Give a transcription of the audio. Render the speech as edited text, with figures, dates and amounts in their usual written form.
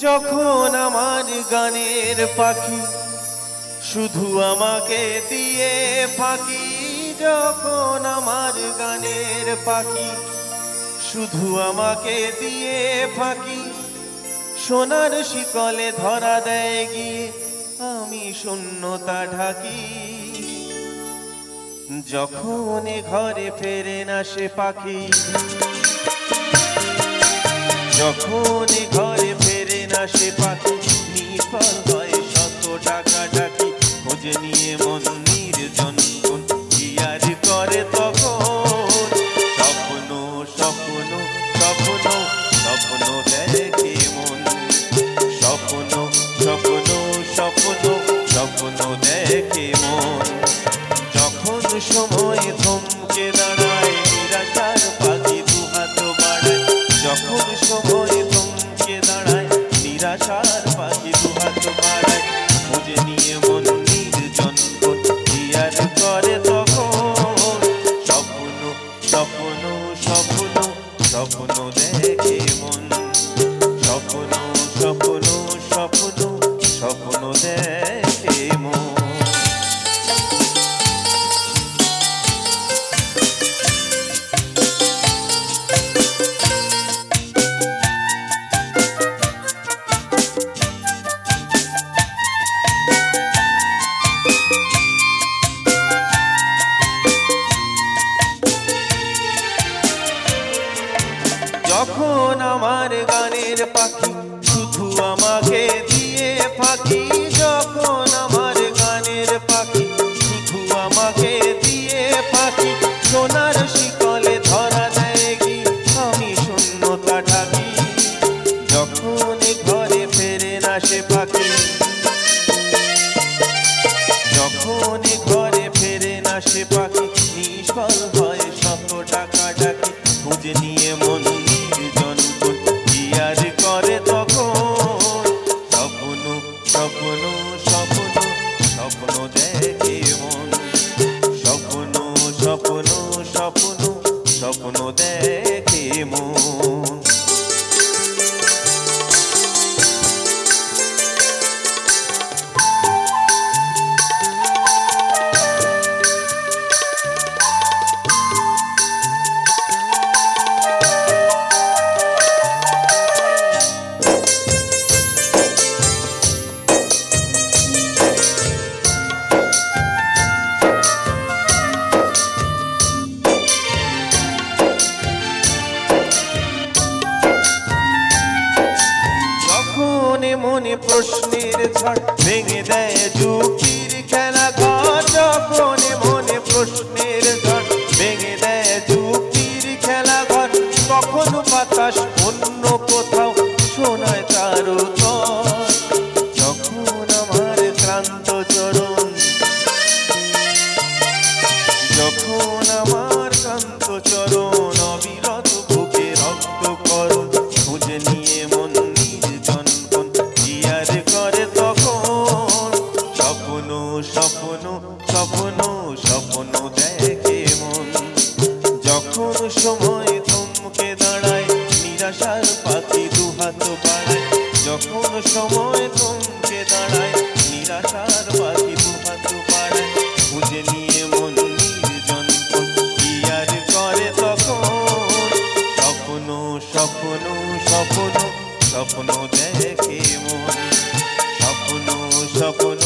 যখন আমার গানের পাখি শুধু আমাকে দিয়ে ফাঁকি, যখন আমার গানের পাখি শুধু আমাকে দিয়ে ফাঁকি, সোনার শিকলে ধরা দেয় গিয়ে আমি শূন্যতা ঢাকি। যখন ঘরে ফেরে না সে পাখি, যখন ঘরে ফেরে না সে পাখি, নিষ্ফল হয় শত টাকা ডাকি, খোঁজে নিয়ে মন নির্জন কি আর করে তখন। স্বপ্ন স্বপ্ন স্বপ্ন স্বপ্ন দেখে মন, স্বপ্ন স্বপ্ন স্বপ্ন স্বপ্ন দেখে মন। যখন সময় থমকে দাঁড়ায় নিরাশার পাখি দুহাত বাড়ায়, যখন সময় থমকে দাঁড়ায় নিরাশার পাখি দুহাত বাড়ায়, খুঁজে নিয়ে মন নির্জন কি আর করে তখন। স্বপ্ন স্বপ্ন স্বপ্ন স্বপ্ন দেখে মন, স্বপ্ন স্বপ্ন স্বপ্ন স্বপ্ন দেখে মন। যখন আমার গানের পাখি শুধু আমাকে দিয়ে ফাঁকি, যখন আমার গানের পাখি শুধু আমাকে দিয়ে ফাঁকি, সোনার শিকলে ধরা দেয় কি আমি শূন্যতা ঢাকি। যখন ঘরে ফেরে না সে পাখি, যখন ঘরে ফেরে না সে পাখি, নিষ্ফল হয় শত টাকা ডাকি, খুঁজে নিয়ে মন নির্জন কি আর করে তখন। স্বপ্ন স্বপ্ন স্বপ্ন স্বপ্ন দেখে মন, স্বপ্ন স্বপ্ন স্বপ্ন স্বপ্ন দেখে মন। মনে প্রশ্নের ঝড় ভেঙে দেয় যুক্তির খেলা ঘর, যখন মনে প্রশ্নের ঝড় ভেঙে দেয় যুক্তির খেলা ঘর, তখন বাতাস অন্য কোথাও শোনায় তার উত্তর। যখন আমার ক্লান্ত চরণ, যখন আমার ক্লান্ত চরণ অবিরত বুকে রক্ত করণ, খুঁজে নিয়ে মন নির্জন করে তখন। স্বপ্ন স্বপ্ন স্বপ্ন স্বপ্ন দেখে মন, যখন সময় থমকে দাঁড়ায় নিরাশার পাখি দুহাত বাড়ায়, যখন সময় থমকে দাঁড়ায় নিরাশার পাখি দুহাত বাড়ায়, খুঁজে নিয়ে মন নির্জন কি আর করে তখন। স্বপ্ন স্বপ্ন স্বপ্ন স্বপ্ন দেখে মন, স্বপ্ন স্বপ্ন